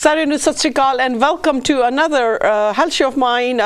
Saranu Sat Sri Akal, and welcome to another health show of mine,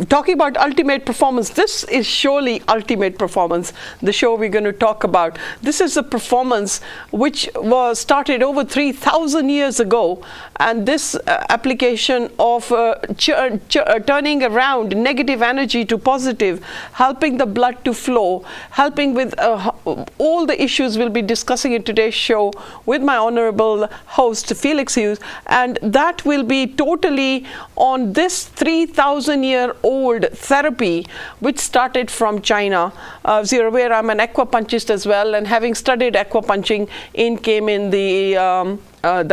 talking about ultimate performance. This is surely ultimate performance, the show we're going to talk about. This is a performance which was started over 3,000 years ago, and this application of turning around negative energy to positive, helping the blood to flow, helping with all the issues we'll be discussing in today's show with my honorable host Felix Hughes. And that will be totally on this 3,000-year-old therapy which started from China. As you're aware, I'm an acupuncturist as well, and having studied acupuncturing, in came in the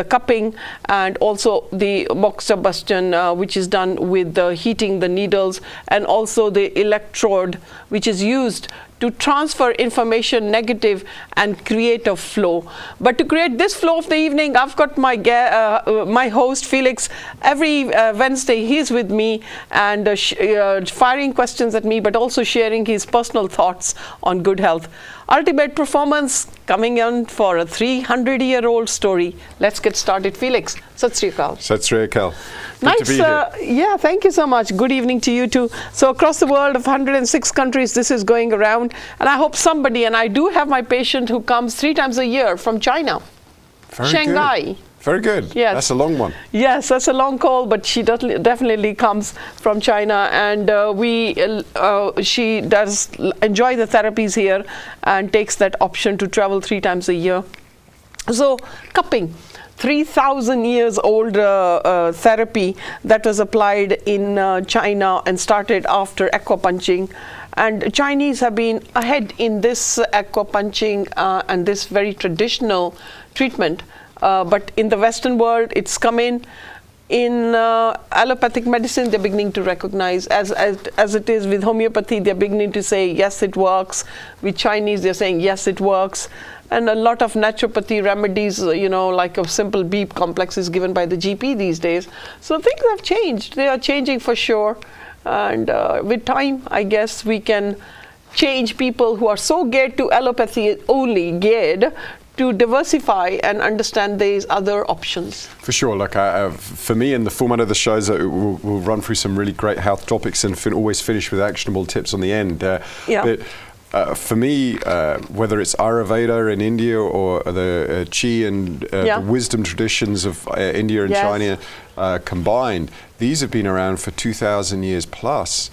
cupping and also the moxibustion, which is done with heating the needles, and also the electrode, which is used to transfer information negative and create a flow. But to create this flow of the evening, I've got my my host Felix. Every Wednesday he's with me and firing questions at me, but also sharing his personal thoughts on good health. Ultimate performance coming in for a 300-year-old story. Let's get started. Felix, Sat Sri Akal. Sat Sri Akal. Nice. Yeah, thank you so much. Good evening to you too. So across the world of 106 countries, this is going around, and I hope somebody, and I do have my patient who comes 3 times a year from China, Shanghai. Good. Very good. Yes. That's a long one. Yes, that's a long call, but she definitely comes from China, and she does enjoy the therapies here and takes that option to travel 3 times a year. So cupping, 3,000 years old therapy that was applied in China and started after acupuncture. And Chinese have been ahead in this acupuncture and this very traditional treatment. But in the Western world, it's come in allopathic medicine. They're beginning to recognize, as it is with homeopathy, they're beginning to say, yes, it works. With Chinese, they're saying, yes, it works. And a lot of naturopathy remedies, like a simple beep complex is given by the GP these days. So things have changed. They are changing for sure. And with time, I guess we can change people who are so geared to allopathy, only geared to diversify and understand these other options. For sure. Like for me, in the format of the shows, we'll run through some really great health topics and always finish with actionable tips on the end. But for me, whether it's Ayurveda in India or the Qi and the wisdom traditions of India and China combined, these have been around for 2,000 years plus.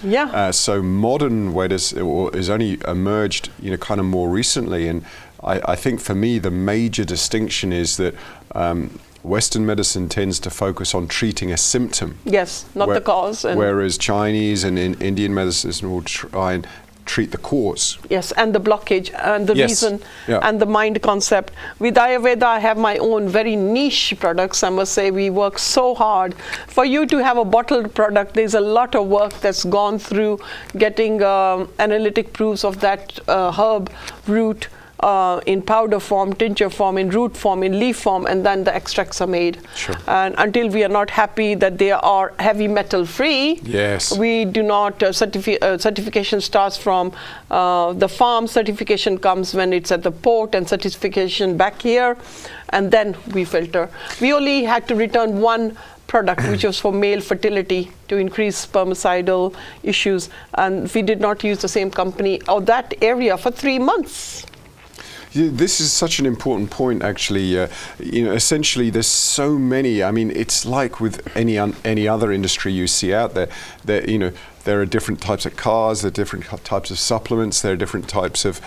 So modern Vedas is only emerged, kind of more recently. And I think for me, the major distinction is that Western medicine tends to focus on treating a symptom. Yes, not the cause. Whereas Chinese and Indian medicine will try and treat the cause. Yes, and the blockage and the reason and the mind concept. With Ayurveda, I have my own very niche products. I must say, we work so hard. For you to have a bottled product, there's a lot of work that's gone through getting analytic proofs of that herb root in powder form, tincture form, in root form, in leaf form, and then the extracts are made. Sure. And until we are not happy that they are heavy metal free, we do not, certification starts from the farm, certification comes when it's at the port, and certification back here, and then we filter. We only had to return one product which was for male fertility to increase spermicidal issues, and we did not use the same company or that area for 3 months. This is such an important point, actually. Essentially, there's so many. I mean, it's like with any other industry you see out there. There are different types of cars, there are different types of supplements, there are different types of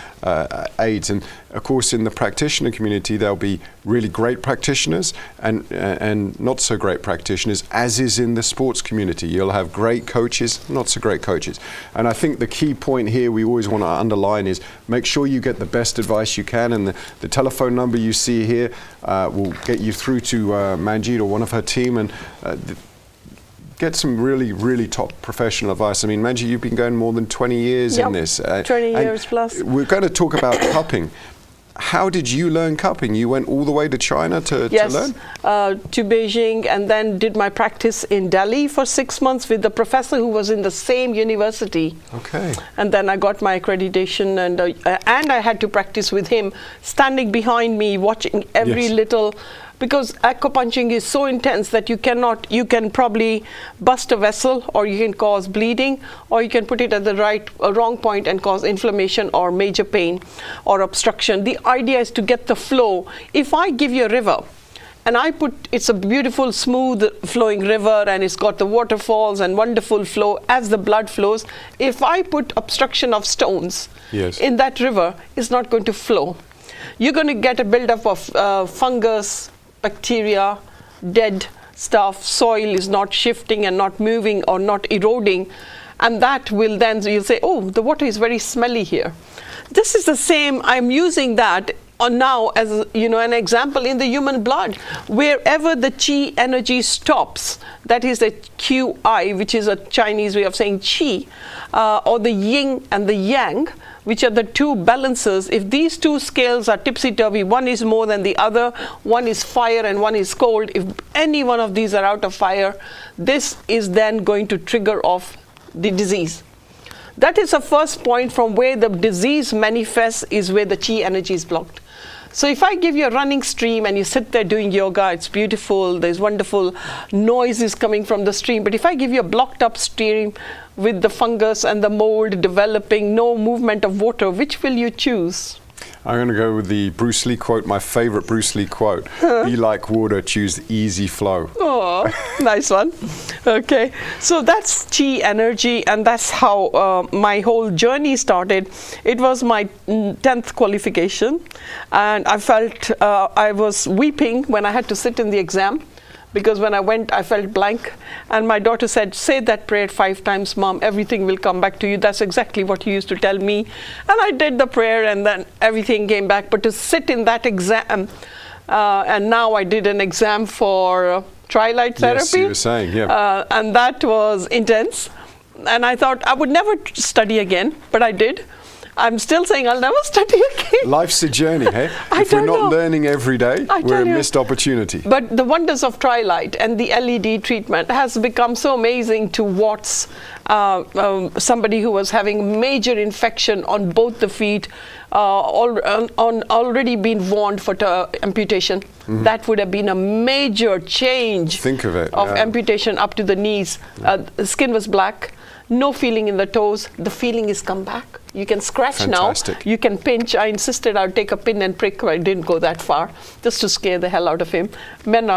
aids, and of course, in the practitioner community, there'll be really great practitioners and not so great practitioners, as is in the sports community. You'll have great coaches, not so great coaches. And I think the key point here we always want to underline is make sure you get the best advice you can, and the telephone number you see here will get you through to Manjeet or one of her team, and get some really, really top professional advice. I mean, Manjeet, you've been going more than 20 years in this. 20 years plus. We're going to talk about cupping. How did you learn cupping? You went all the way to China to learn? Yes, to Beijing, and then did my practice in Delhi for 6 months with the professor who was in the same university. Okay. And then I got my accreditation, and I had to practice with him, standing behind me, watching every little because acupuncture is so intense that you can probably bust a vessel, or you can cause bleeding, or you can put it at the wrong point and cause inflammation or major pain or obstruction. The idea is to get the flow. If I give you a river, and it's a beautiful, smooth flowing river, and it's got the waterfalls and wonderful flow as the blood flows. If I put obstruction of stones in that river, it's not going to flow. You're going to get a buildup of fungus, bacteria, dead stuff. Soil is not shifting and not moving or not eroding. And that will then, you'll say, oh, the water is very smelly here. This is the same, I'm using that now as an example in the human blood. Wherever the chi energy stops, that is the QI, which is a Chinese way of saying chi, or the yin and the yang, which are the two balances. If these two scales are tipsy-turvy, one is more than the other, one is fire and one is cold, if any one of these are out of fire, this is then going to trigger off the disease. That is the first point. From where the disease manifests is where the chi energy is blocked. So if I give you a running stream and you sit there doing yoga, it's beautiful, there's wonderful noises coming from the stream. But if I give you a blocked up stream with the fungus and the mold developing, no movement of water, which will you choose? I'm going to go with the Bruce Lee quote, my favorite Bruce Lee quote. Be like water, choose the easy flow. Oh, nice one. Okay, so that's chi energy, and that's how my whole journey started. It was my 10th qualification, and I felt I was weeping when I had to sit in the exam, because when I went, I felt blank. And my daughter said, say that prayer 5 times, Mom, everything will come back to you. That's exactly what you used to tell me. And I did the prayer, and then everything came back. But to sit in that exam, and now I did an exam for Tri-Light Therapy. Yes, you were saying, yeah. And that was intense. And I thought I would never study again, but I did. I'm still saying I'll never study again. Life's a journey, hey? If we're not learning every day, we're a missed opportunity. But the wonders of Tri-Light and the LED treatment has become so amazing to watch somebody who was having major infection on both the feet, already been warned for amputation. Mm-hmm. That would have been a major change. Think of it. Of amputation up to the knees. The skin was black. No feeling in the toes. The feeling is come back. You can scratch Fantastic. now. You can pinch. I insisted I'd take a pin and prick. I didn't go that far, just to scare the hell out of him.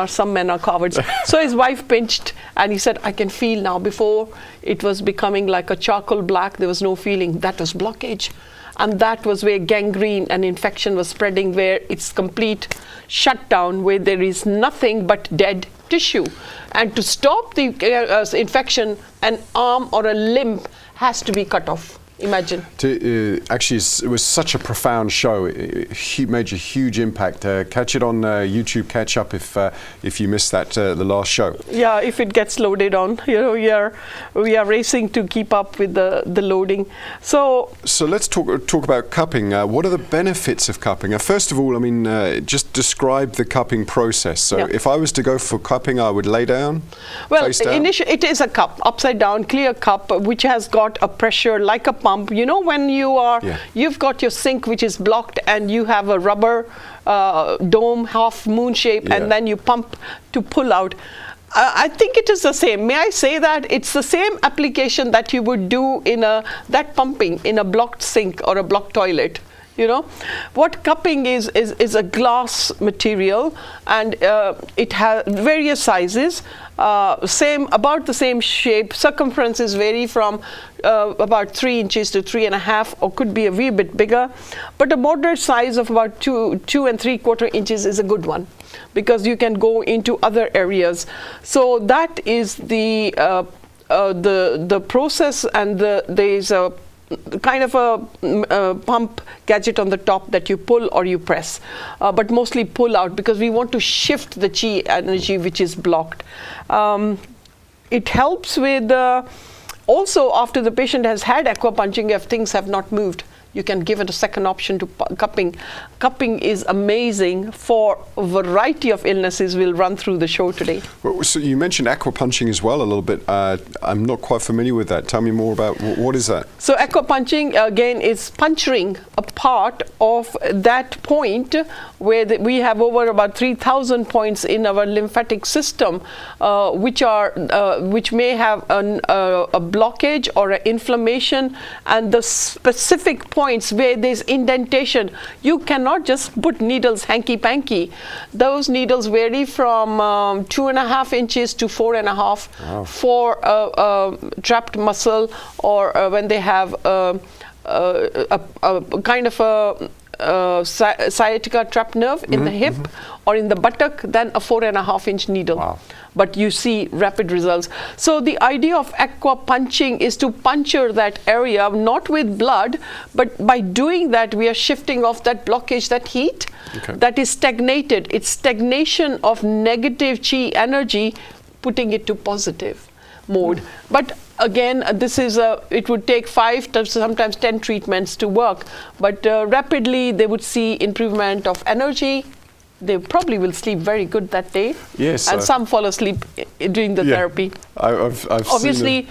Some men are cowards. So his wife pinched, and he said, I can feel now. Before, it was becoming like a charcoal black. There was no feeling. That was blockage. And that was where gangrene and infection was spreading, where it's complete shutdown, where there is nothing but dead tissue. And to stop the infection, an arm or a limb has to be cut off. Imagine. Actually, it was such a profound show. It made a huge impact. Catch it on YouTube. Catch up if you missed that the last show. Yeah, if it gets loaded on, we are racing to keep up with the loading. So let's talk about cupping. What are the benefits of cupping? First of all, I mean, just describe the cupping process. So if I was to go for cupping, I would lay down. Well, face down? Initially, it is a cup, upside down, clear cup, which has got a pressure like a pump. You know, when you've got your sink which is blocked, and you have a rubber dome, half moon shape, and then you pump to pull out. I think it is the same. May I say that it's the same application that you would do in that pumping in a blocked sink or a blocked toilet. You know, what cupping is a glass material, and it has various sizes, about the same shape. Circumferences vary from about 3 inches to 3.5, or could be a wee bit bigger. But a moderate size of about 2 3/4 inches is a good one, because you can go into other areas. So that is the process, and there is a kind of a pump gadget on the top that you pull or you press, but mostly pull out, because we want to shift the chi energy which is blocked. It helps with also after the patient has had acupuncture, if things have not moved, you can give it a second option to cupping. Cupping is amazing for a variety of illnesses we'll run through the show today. Well, so you mentioned aquapunching as well a little bit. I'm not quite familiar with that. Tell me more about what is that? So aquapunching again is puncturing a part of that point where we have over about 3,000 points in our lymphatic system, which may have a blockage or an inflammation, and the specific points where there's indentation. You cannot just put needles hanky-panky. Those needles vary from 2.5 inches to 4.5 for trapped muscle, or when they have a kind of a sciatica trapped nerve in the hip or in the buttock, then a 4.5-inch needle. Wow. But you see rapid results. So the idea of aquapunching is to puncture that area, not with blood, but by doing that, we are shifting off that blockage, that heat that is stagnated. It's stagnation of negative chi energy, putting it to positive mode. But again, this is it would take 5 to sometimes 10 treatments to work, but rapidly they would see improvement of energy. They probably will sleep very good that day. Yes, and some fall asleep during the therapy. I've Obviously,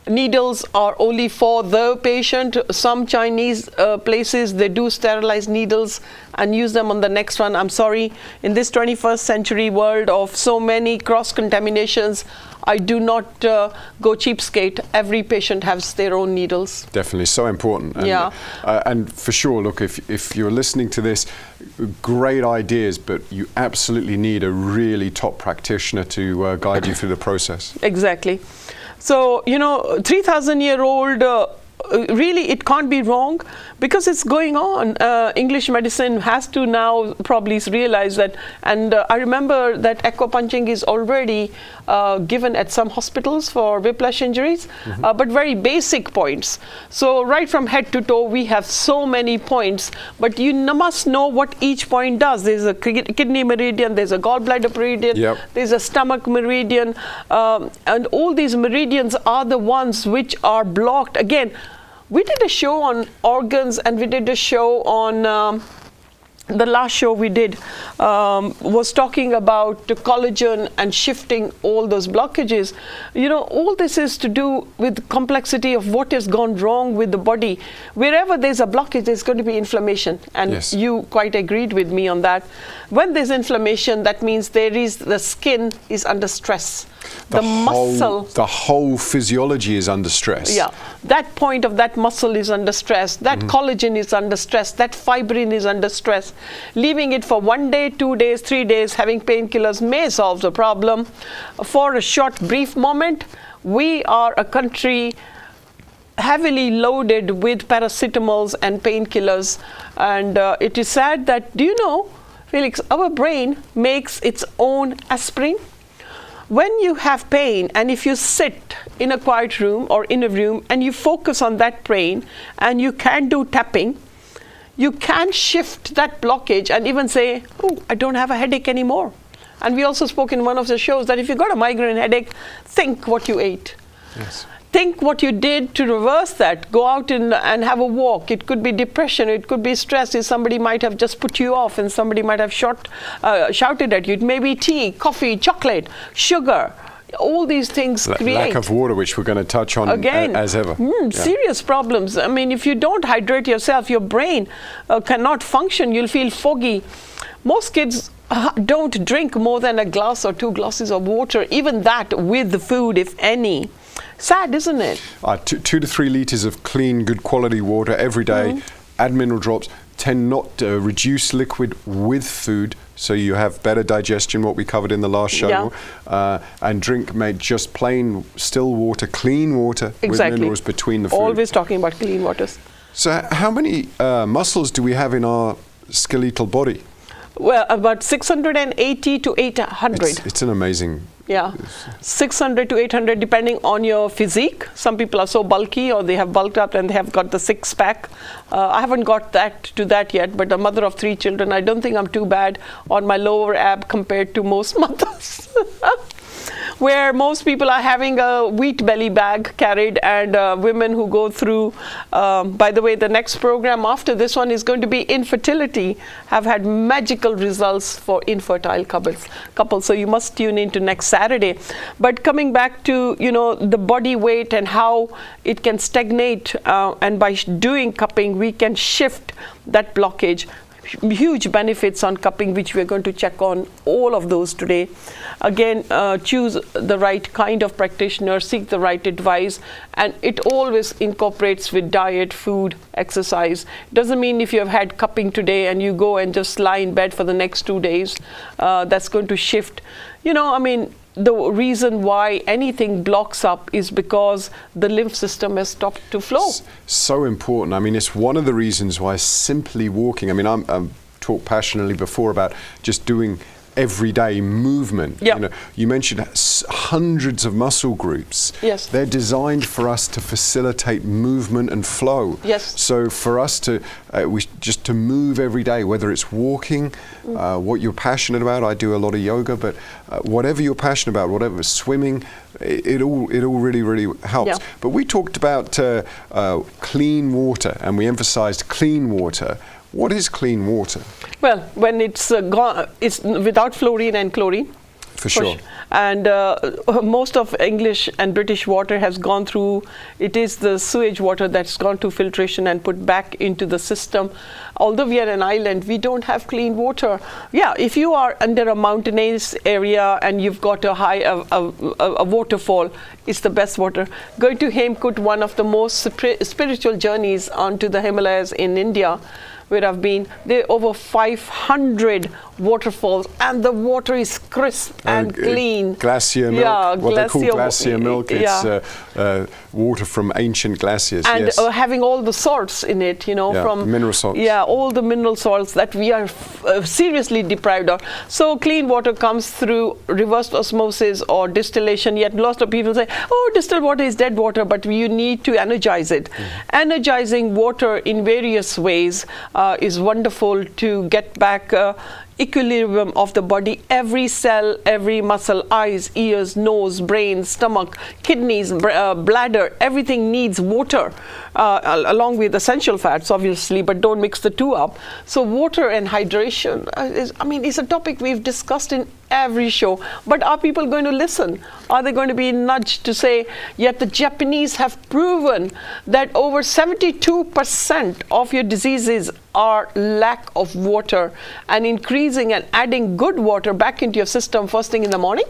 needles are only for the patient. Some Chinese places, they do sterilize needles and use them on the next one. I'm sorry, in this 21st century world of so many cross-contaminations, I do not go cheapskate. Every patient has their own needles. Definitely, so important. And, and for sure, look, if you're listening to this, great ideas, but you absolutely need a really top practitioner to guide you through the process. Exactly. So, 3,000-year-old, really it can't be wrong because it's going on. English medicine has to now probably realize that, and I remember that aquapunching is already given at some hospitals for whiplash injuries, but very basic points. So right from head to toe we have so many points, but you must know what each point does. There's a kidney meridian, there's a gallbladder meridian, there's a stomach meridian, and all these meridians are the ones which are blocked. Again, we did a show on organs, and we did a show on the last show we did was talking about the collagen and shifting all those blockages. All this is to do with complexity of what has gone wrong with the body. Wherever there's a blockage, there's going to be inflammation, and you quite agreed with me on that. When there's inflammation, that means the skin is under stress. The whole physiology is under stress. Yeah, that point of that muscle is under stress. That collagen is under stress. That fibrin is under stress. Leaving it for 1 day, 2 days, 3 days, having painkillers may solve the problem. For a short, brief moment, we are a country heavily loaded with paracetamols and painkillers, and it is sad that, do you know, Felix, our brain makes its own aspirin. When you have pain, and if you sit in a quiet room or in a room and you focus on that pain and you can do tapping, you can shift that blockage and even say, oh, I don't have a headache anymore. And we also spoke in one of the shows that if you got a migraine headache, think what you ate. Yes. Think what you did to reverse that. Go out and have a walk. It could be depression. It could be stress. Somebody might have just put you off, and somebody might have shouted at you. It may be tea, coffee, chocolate, sugar. All these things create lack of water, which we're going to touch on again, as ever. Serious problems. I mean, if you don't hydrate yourself, your brain cannot function. You'll feel foggy. Most kids don't drink more than a glass or 2 glasses of water, even that with the food, if any. Sad, isn't it? 2 to 3 liters of clean, good quality water every day. Add mineral drops. Tend not to reduce liquid with food, so you have better digestion, what we covered in the last show. And drink just plain still water, clean water with minerals between the food. Always talking about clean waters. So how many muscles do we have in our skeletal body? Well, about 680 to 800. It's an amazing... Yeah, 600 to 800 depending on your physique. Some people are so bulky, or they have bulked up and they have got the 6-pack. I haven't got to that yet, but a mother of 3 children, I don't think I'm too bad on my lower ab compared to most mothers. where most people are having a wheat belly bag carried, and women who go through, by the way, the next program after this one is going to be infertility, have had magical results for infertile couples. So you must tune in to next Saturday. But coming back to, the body weight and how it can stagnate, and by doing cupping, we can shift that blockage. Huge benefits on cupping, which we're going to check on all of those today. Again, choose the right kind of practitioner, seek the right advice, and it always incorporates with diet, food, exercise. Doesn't mean if you have had cupping today and you go and just lie in bed for the next 2 days, that's going to shift. The reason why anything blocks up is because the lymph system has stopped to flow. So important. It's one of the reasons why simply walking, I'm talked passionately before about just doing everyday movement. Yep. You mentioned hundreds of muscle groups. Yes. They're designed for us to facilitate movement and flow. Yes. So for us to just to move every day, whether it's walking, what you're passionate about. I do a lot of yoga, but whatever you're passionate about, whatever, swimming, it all really helps. Yeah. But we talked about clean water, and we emphasized clean water. What is clean water? Well, when it's it's without fluorine and chlorine. For sure. And most of English and British water has gone through, it is the sewage water that's gone to filtration and put back into the system. Although we are an island, we don't have clean water. Yeah, if you are under a mountainous area and you've got a waterfall, it's the best water. Going to Hemkut, one of the most spiritual journeys onto the Himalayas in India, where I've been, there are over 500 waterfalls, and the water is crisp and clean. Glacier milk, yeah, what they call glacier milk. Yeah. It's water from ancient glaciers. And yes. Having all the salts in it, from mineral salts. Yeah, all the mineral salts that we are seriously deprived of. So clean water comes through reverse osmosis or distillation. Yet lots of people say, "Oh, distilled water is dead water," but you need to energize it. Energizing water in various ways is wonderful to get back equilibrium of the body. Every cell, every muscle, eyes, ears, nose, brain, stomach, kidneys, bladder, everything needs water, along with essential fats, obviously, but don't mix the two up. So water and hydration is a topic we've discussed in every show. But are people going to listen? Are they going to be nudged to say, yet the Japanese have proven that over 72% of your diseases are lack of water, and increasing and adding good water back into your system first thing in the morning.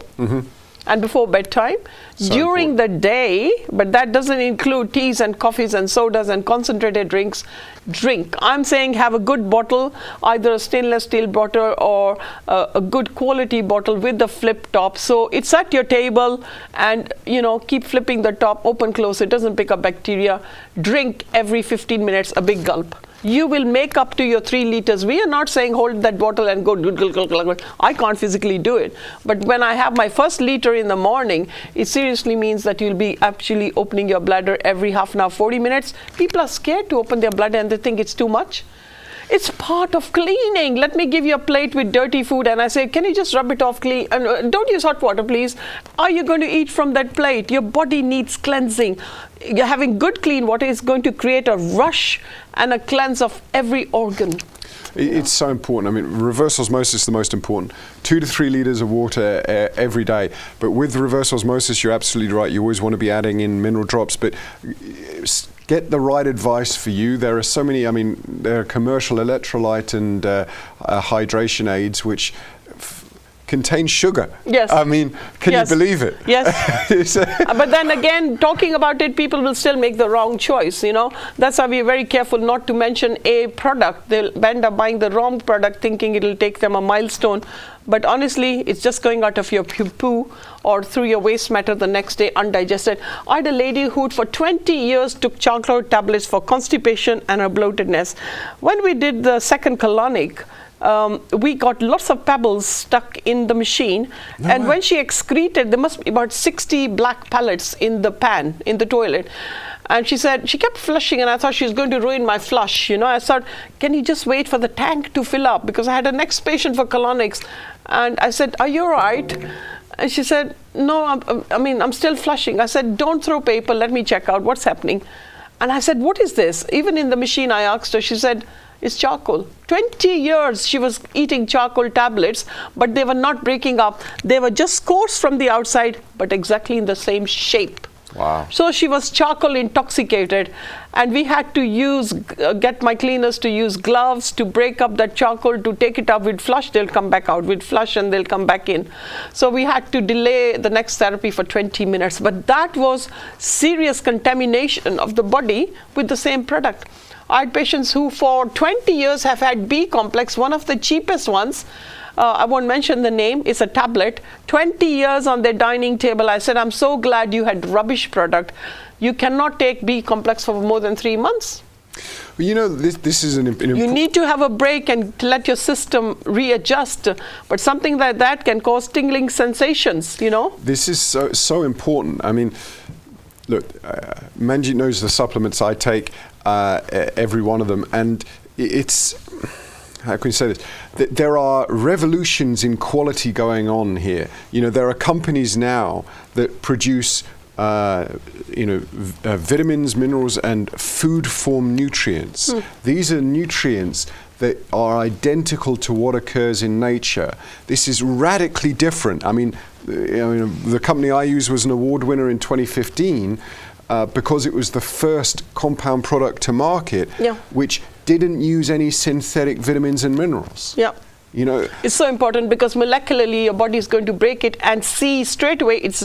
And before bedtime, So during the day, but that doesn't include teas and coffees and sodas and concentrated drinks. Drink. I'm saying have a good bottle, either a stainless steel bottle or a good quality bottle with the flip top. So it's at your table, and keep flipping the top, open, close. It doesn't pick up bacteria. Drink every 15 minutes, a big gulp. You will make up to your 3 liters. We are not saying hold that bottle and go. I can't physically do it. But when I have my first liter in the morning, it seriously means that you'll be actually opening your bladder every half an hour, 40 minutes. People are scared to open their bladder and they think it's too much. It's part of cleaning. Let me give you a plate with dirty food and I say, can you just rub it off clean? And don't use hot water, please. Are you going to eat from that plate? Your body needs cleansing. You're having good clean water is going to create a rush and a cleanse of every organ. It's so important. Reverse osmosis is the most important. 2 to 3 liters of water every day. But with reverse osmosis, you're absolutely right. You always want to be adding in mineral drops, but get the right advice for you. There are so many, there are commercial electrolyte and hydration aids which contain sugar. Yes. Can you believe it? Yes. But then again, talking about it, people will still make the wrong choice, That's why we're very careful not to mention a product. They'll end up buying the wrong product thinking it'll take them a milestone. But honestly, it's just going out of your poo or through your waste matter the next day undigested. I had a lady who for 20 years took chocolate tablets for constipation and her bloatedness. When we did the second colonic, we got lots of pebbles stuck in the machine, and when she excreted, there must be about 60 black pellets in the pan, in the toilet. And she said, she kept flushing, and I thought she was going to ruin my flush. I thought, can you just wait for the tank to fill up? Because I had a next patient for colonics. And I said, are you all right? And she said, no, I'm still flushing. I said, don't throw paper, let me check out what's happening. And I said, what is this? Even in the machine, I asked her, she said, it's charcoal. 20 years she was eating charcoal tablets, but they were not breaking up. They were just coarse from the outside, but exactly in the same shape. Wow. So she was charcoal intoxicated, and we had to get my cleaners to use gloves to break up that charcoal, to take it up. We'd flush, they'll come back out. We'd flush and they'll come back in. So we had to delay the next therapy for 20 minutes. But that was serious contamination of the body with the same product. I had patients who for 20 years have had B complex, one of the cheapest ones. I won't mention the name, it's a tablet, 20 years on their dining table. I said, I'm so glad you had rubbish product. You cannot take B complex for more than 3 months. Well, you know, this is an important... You need to have a break and let your system readjust. But something like that can cause tingling sensations, you know. This is so important. I mean, look, Manjeet knows the supplements I take, every one of them, and it's... How can you say this? There are revolutions in quality going on here. You know, there are companies now that produce, vitamins, minerals, and food form nutrients. These are nutrients that are identical to what occurs in nature. This is radically different. I mean, the company I use was an award winner in 2015 because it was the first compound product to market, which didn't use any synthetic vitamins and minerals. Yeah. You know, it's so important because molecularly your body is going to break it and see straight away it's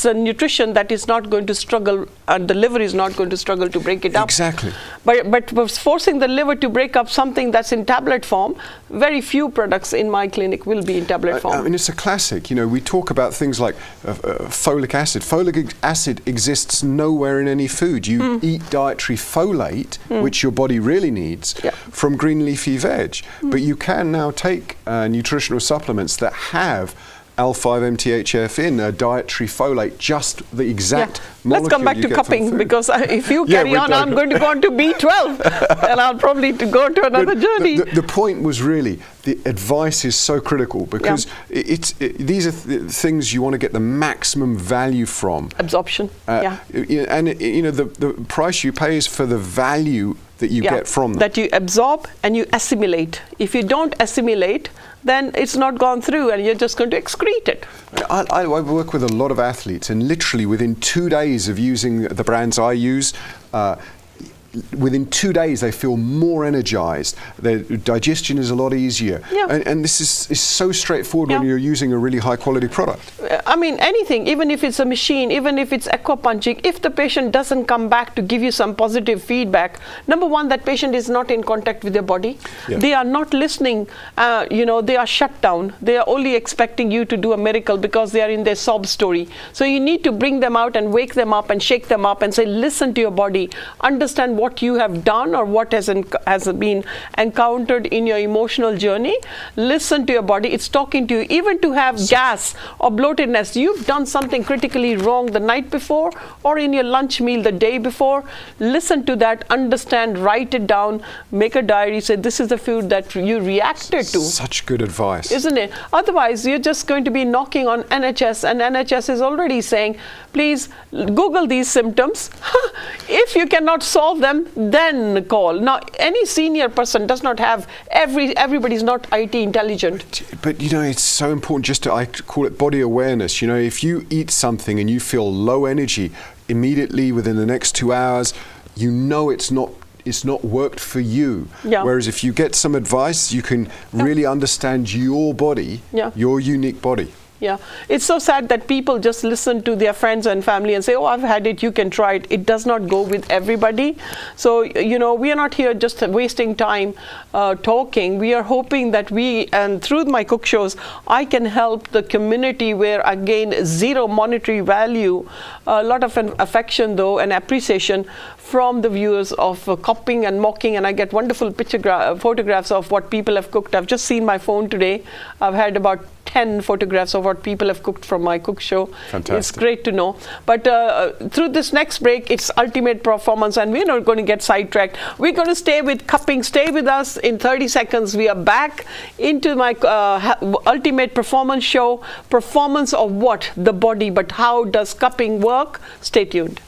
a nutrition that is not going to struggle, and the liver is not going to struggle to break it up. Exactly. But forcing the liver to break up something that's in tablet form, very few products in my clinic will be in tablet form. I mean, it's a classic. You know, we talk about things like folic acid. Folic acid exists nowhere in any food. You eat dietary folate, which your body really needs, from green leafy veg. But you can now take nutritional supplements that have L5-MTHF in a dietary folate, just the exact molecule. Let's come back to cupping, because if you carry on, I'm going to go on to B12 and I'll probably go to another journey. The point was really, the advice is so critical because these are things you want to get the maximum value from. Absorption, And the price you pay is for the value that you get from them. That you absorb and you assimilate. If you don't assimilate, then it's not gone through and you're just going to excrete it. I work with a lot of athletes, and literally within 2 days of using the brands I use, within 2 days they feel more energized. Their digestion is a lot easier. And this is so straightforward when you're using a really high quality product. I mean, anything, even if it's a machine, even if it's acupuncture, if the patient doesn't come back to give you some positive feedback, number one, that patient is not in contact with their body. They are not listening, they are shut down. They are only expecting you to do a miracle because they are in their sob story. So you need to bring them out and wake them up and shake them up and say, listen to your body, understand what you have done or what has been encountered in your emotional journey. Listen to your body. It's talking to you. Even to have gas or bloatedness, you've done something critically wrong the night before or in your lunch meal the day before. Listen to that, understand, write it down, make a diary, say this is the food that you reacted to. Such good advice. Isn't it? Otherwise, you're just going to be knocking on NHS, and NHS is already saying, please Google these symptoms. If you cannot solve them, then call. Now, any senior person does not have, everybody's not IT intelligent. But, it's so important just to, I call it body awareness. If you eat something and you feel low energy, immediately within the next 2 hours, it's not worked for you. Whereas if you get some advice, you can really understand your body, your unique body. Yeah, it's so sad that people just listen to their friends and family and say, oh, I've had it, you can try it. It does not go with everybody. So, we are not here just wasting time talking. We are hoping that and through my cook shows, I can help the community where I gain zero monetary value, a lot of affection though and appreciation from the viewers of cupping and mocking, and I get wonderful photographs of what people have cooked. I've just seen my phone today. I've had about 10 photographs of what people have cooked from my cook show. Fantastic. It's great to know. But through this next break, it's ultimate performance, and we're not going to get sidetracked. We're going to stay with cupping. Stay with us. In 30 seconds, we are back into my ultimate performance show. Performance of what? The body, but how does cupping work? Stay tuned.